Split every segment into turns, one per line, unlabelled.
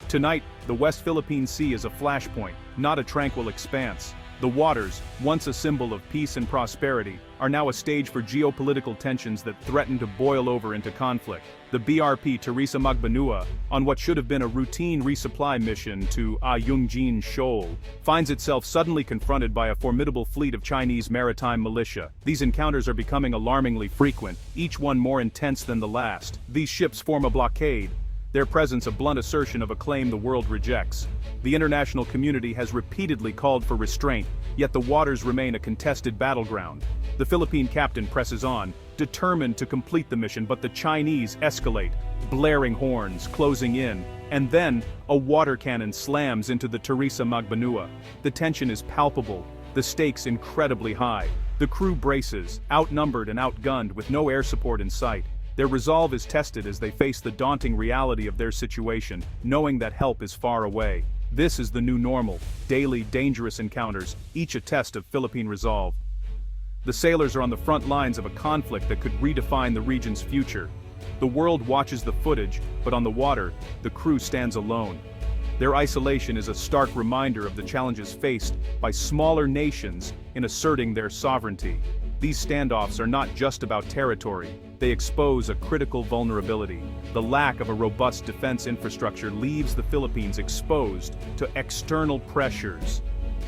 Tonight, the West Philippine Sea is a flashpoint, not a tranquil expanse. The waters, once a symbol of peace and prosperity, are now a stage for geopolitical tensions that threaten to boil over into conflict. The BRP Teresa Magbanua, on what should have been a routine resupply mission to Ayungjin Shoal, finds itself suddenly confronted by a formidable fleet of Chinese maritime militia. These encounters are becoming alarmingly frequent, each one more intense than the last. These ships form a blockade, their presence a blunt assertion of a claim the world rejects. The international community has repeatedly called for restraint, yet the waters remain a contested battleground. The Philippine captain presses on, determined to complete the mission, but the Chinese escalate, blaring horns, closing in, and then a water cannon slams into the Teresa Magbanua. The tension is palpable, the stakes incredibly high. The crew braces, outnumbered and outgunned with no air support in sight. Their resolve is tested as they face the daunting reality of their situation, knowing that help is far away. This is the new normal, daily dangerous encounters, each a test of Philippine resolve. The sailors are on the front lines of a conflict that could redefine the region's future. The world watches the footage, but on the water, the crew stands alone. Their isolation is a stark reminder of the challenges faced by smaller nations in asserting their sovereignty. These standoffs are not just about territory, they expose a critical vulnerability. The lack of a robust defense infrastructure leaves the Philippines exposed to external pressures.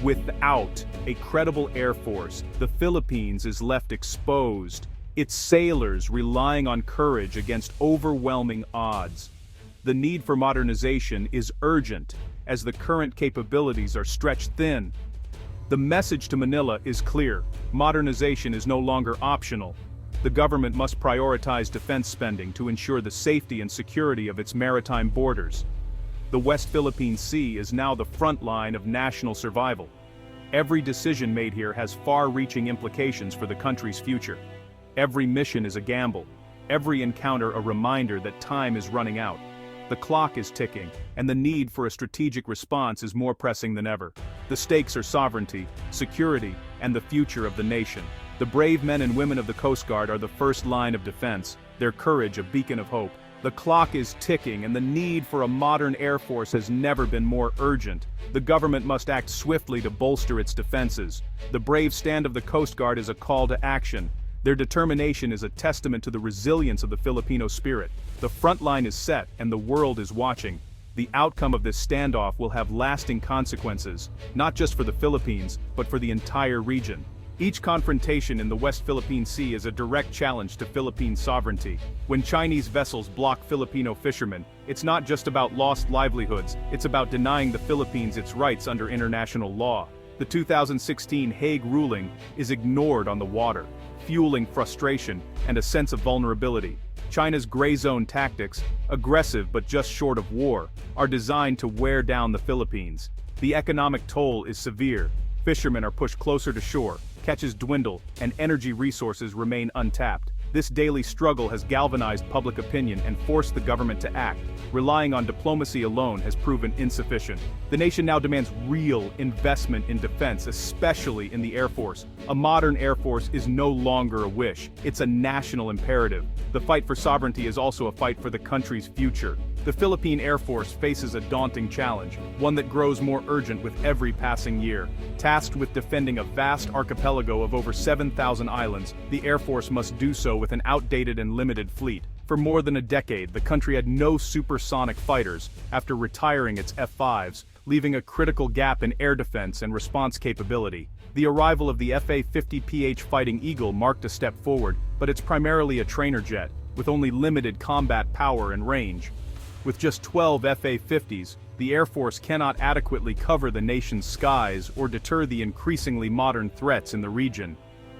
Without a credible air force, the Philippines is left exposed, its sailors relying on courage against overwhelming odds. The need for modernization is urgent, as the current capabilities are stretched thin. The message to Manila is clear: modernization is no longer optional. The government must prioritize defense spending to ensure the safety and security of its maritime borders. The West Philippine Sea is now the front line of national survival. Every decision made here has far-reaching implications for the country's future. Every mission is a gamble, every encounter a reminder that time is running out. The clock is ticking, and the need for a strategic response is more pressing than ever. The stakes are sovereignty, security, and the future of the nation. The brave men and women of the Coast Guard are the first line of defense, their courage a beacon of hope. The clock is ticking, and the need for a modern air force has never been more urgent. The government must act swiftly to bolster its defenses. The brave stand of the Coast Guard is a call to action. Their determination is a testament to the resilience of the Filipino spirit. The front line is set, and the world is watching. The outcome of this standoff will have lasting consequences, not just for the Philippines, but for the entire region. Each confrontation in the West Philippine Sea is a direct challenge to Philippine sovereignty. When Chinese vessels block Filipino fishermen, it's not just about lost livelihoods, it's about denying the Philippines its rights under international law. The 2016 Hague ruling is ignored on the water, fueling frustration and a sense of vulnerability. China's gray zone tactics, aggressive but just short of war, are designed to wear down the Philippines. The economic toll is severe. Fishermen are pushed closer to shore, catches dwindle, and energy resources remain untapped. This daily struggle has galvanized public opinion and forced the government to act. Relying on diplomacy alone has proven insufficient. The nation now demands real investment in defense, especially in the Air Force. A modern Air Force is no longer a wish, it's a national imperative. The fight for sovereignty is also a fight for the country's future. The Philippine Air Force faces a daunting challenge, one that grows more urgent with every passing year. Tasked with defending a vast archipelago of over 7,000 islands, the Air Force must do so with an outdated and limited fleet. For more than a decade, the country had no supersonic fighters, after retiring its F-5s, leaving a critical gap in air defense and response capability. The arrival of the F-50PH Fighting Eagle marked a step forward, but it's primarily a trainer jet, with only limited combat power and range. With just 12 F-50s, the Air Force cannot adequately cover the nation's skies or deter the increasingly modern threats in the region.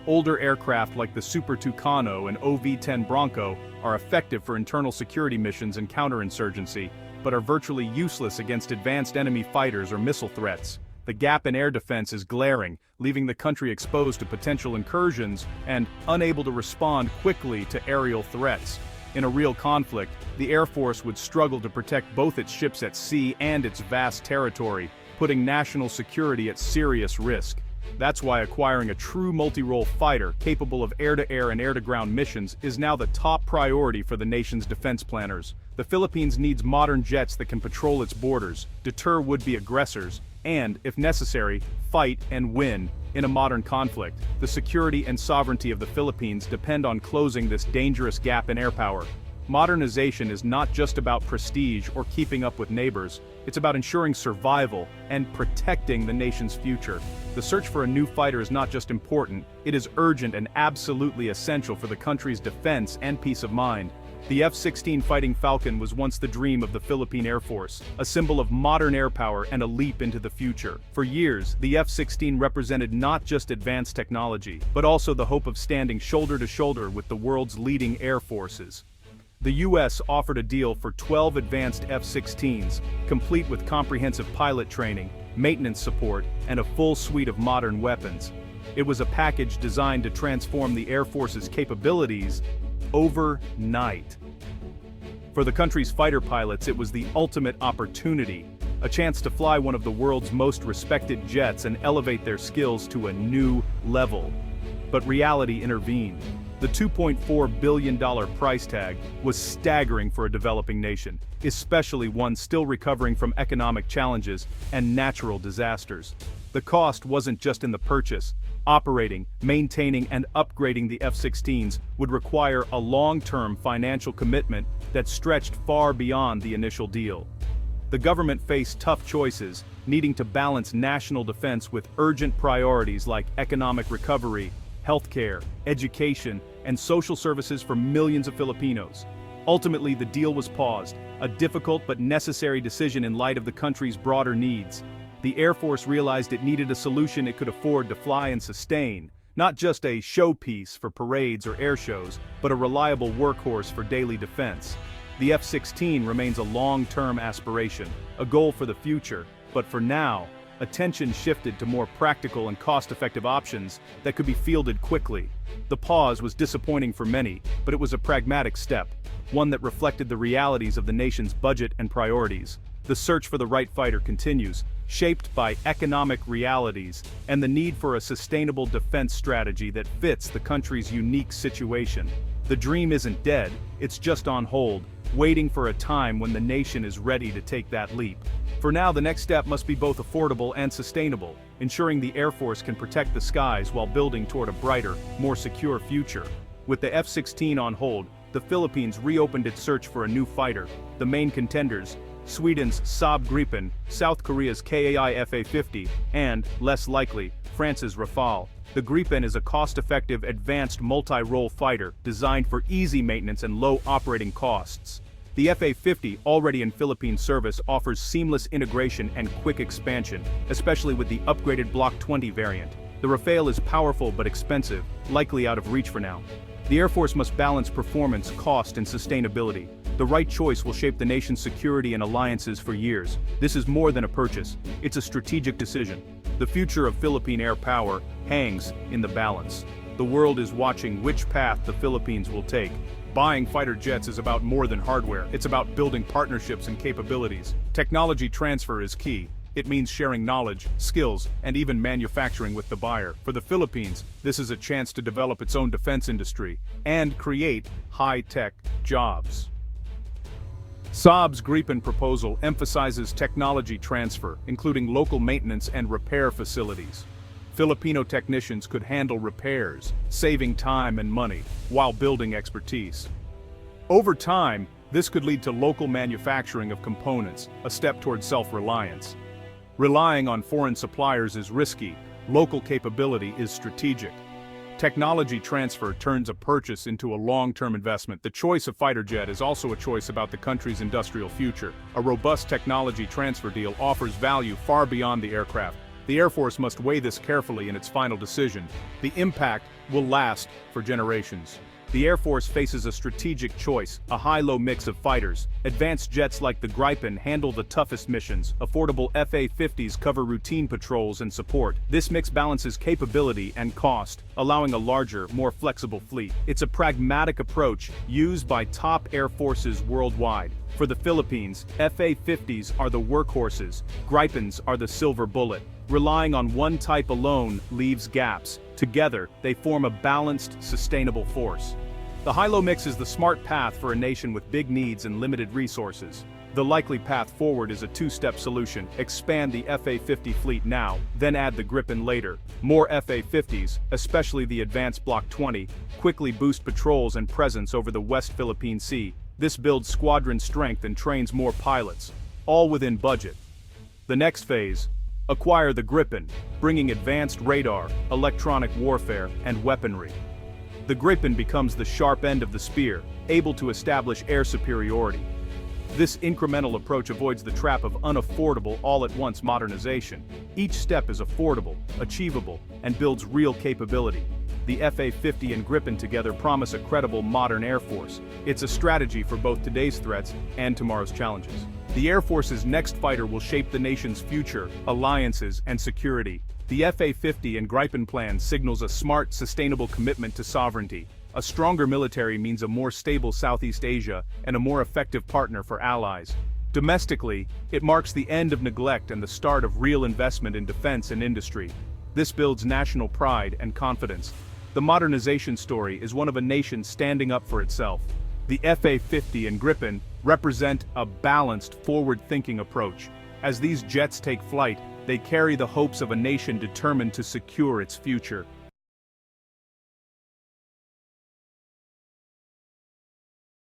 Older aircraft like the Super Tucano and OV-10 Bronco are effective for internal security missions and counterinsurgency, but are virtually useless against advanced enemy fighters or missile threats. The gap in air defense is glaring, leaving the country exposed to potential incursions and unable to respond quickly to aerial threats. In a real conflict, the Air Force would struggle to protect both its ships at sea and its vast territory, putting national security at serious risk. That's why acquiring a true multi-role fighter capable of air-to-air and air-to-ground missions is now the top priority for the nation's defense planners. The Philippines needs modern jets that can patrol its borders, deter would-be aggressors, and, if necessary, fight and win in a modern conflict. The security and sovereignty of the Philippines depend on closing this dangerous gap in air power. Modernization is not just about prestige or keeping up with neighbors, it's about ensuring survival and protecting the nation's future. The search for a new fighter is not just important, it is urgent and absolutely essential for the country's defense and peace of mind. The F-16 Fighting Falcon was once the dream of the Philippine Air Force, a symbol of modern air power and a leap into the future. For years, the F-16 represented not just advanced technology, but also the hope of standing shoulder to shoulder with the world's leading air forces. The U.S. offered a deal for 12 advanced F-16s, complete with comprehensive pilot training, maintenance support, and a full suite of modern weapons. It was a package designed to transform the Air Force's capabilities overnight. For the country's fighter pilots, it was the ultimate opportunity, a chance to fly one of the world's most respected jets and elevate their skills to a new level. But reality intervened. The $2.4 billion price tag was staggering for a developing nation, especially one still recovering from economic challenges and natural disasters. The cost wasn't just in the purchase. Operating, maintaining, and upgrading the F-16s would require a long-term financial commitment that stretched far beyond the initial deal. The government faced tough choices, needing to balance national defense with urgent priorities like economic recovery, healthcare, education, and social services for millions of Filipinos. Ultimately, the deal was paused, a difficult but necessary decision in light of the country's broader needs. The Air Force realized it needed a solution it could afford to fly and sustain, not just a showpiece for parades or air shows, but a reliable workhorse for daily defense. The F-16 remains a long-term aspiration, a goal for the future, but for now, attention shifted to more practical and cost-effective options that could be fielded quickly. The pause was disappointing for many, but it was a pragmatic step, one that reflected the realities of the nation's budget and priorities. The search for the right fighter continues, shaped by economic realities and the need for a sustainable defense strategy that fits the country's unique situation. The dream isn't dead, it's just on hold, waiting for a time when the nation is ready to take that leap. For now, the next step must be both affordable and sustainable, ensuring the Air Force can protect the skies while building toward a brighter, more secure future. With the F-16 on hold, the Philippines reopened its search for a new fighter. The main contenders, Sweden's Saab Gripen, South Korea's KAI Fa-50, and, less likely, France's Rafale. The Gripen is a cost-effective, advanced multi-role fighter designed for easy maintenance and low operating costs. The Fa-50, already in Philippine service, offers seamless integration and quick expansion, especially with the upgraded Block 20 variant. The Rafale is powerful but expensive, likely out of reach for now. The Air Force must balance performance, cost, and sustainability. The right choice will shape the nation's security and alliances for years. This is more than a purchase, it's a strategic decision. The future of Philippine air power hangs in the balance. The world is watching which path the Philippines will take. Buying fighter jets is about more than hardware, it's about building partnerships and capabilities. Technology transfer is key. It means sharing knowledge, skills, and even manufacturing with the buyer. For the Philippines, this is a chance to develop its own defense industry and create high-tech jobs. Saab's Gripen proposal emphasizes technology transfer, including local maintenance and repair facilities. Filipino technicians could handle repairs, saving time and money, while building expertise. Over time, this could lead to local manufacturing of components, a step toward self-reliance. Relying on foreign suppliers is risky, local capability is strategic. Technology transfer turns a purchase into a long-term investment. The choice of fighter jet is also a choice about the country's industrial future. A robust technology transfer deal offers value far beyond the aircraft. The Air Force must weigh this carefully in its final decision. The impact will last for generations. The Air Force faces a strategic choice, a high-low mix of fighters. Advanced jets like the Gripen handle the toughest missions. Affordable Fa-50s cover routine patrols and support. This mix balances capability and cost, allowing a larger, more flexible fleet. It's a pragmatic approach used by top air forces worldwide. For the Philippines, Fa-50s are the workhorses, Gripens are the silver bullet. Relying on one type alone leaves gaps. Together, they form a balanced, sustainable force. The high-low mix is the smart path for a nation with big needs and limited resources. The likely path forward is a two-step solution: expand the F-50 fleet now, then add the Gripen later. More F-50s, especially the advanced Block 20, quickly boost patrols and presence over the West Philippine Sea. This builds squadron strength and trains more pilots, all within budget. The next phase: acquire the Gripen, bringing advanced radar, electronic warfare, and weaponry. The Gripen becomes the sharp end of the spear, able to establish air superiority. This incremental approach avoids the trap of unaffordable all-at-once modernization. Each step is affordable, achievable, and builds real capability. The F-50 and Gripen together promise a credible modern Air Force. It's a strategy for both today's threats and tomorrow's challenges. The Air Force's next fighter will shape the nation's future, alliances, and security. The F-50 and Gripen plan signals a smart, sustainable commitment to sovereignty. A stronger military means a more stable Southeast Asia and a more effective partner for allies. Domestically, it marks the end of neglect and the start of real investment in defense and industry. This builds national pride and confidence. The modernization story is one of a nation standing up for itself. The F-50 and Gripen represent a balanced, forward-thinking approach. As these jets take flight, they carry the hopes of a nation determined to secure its future.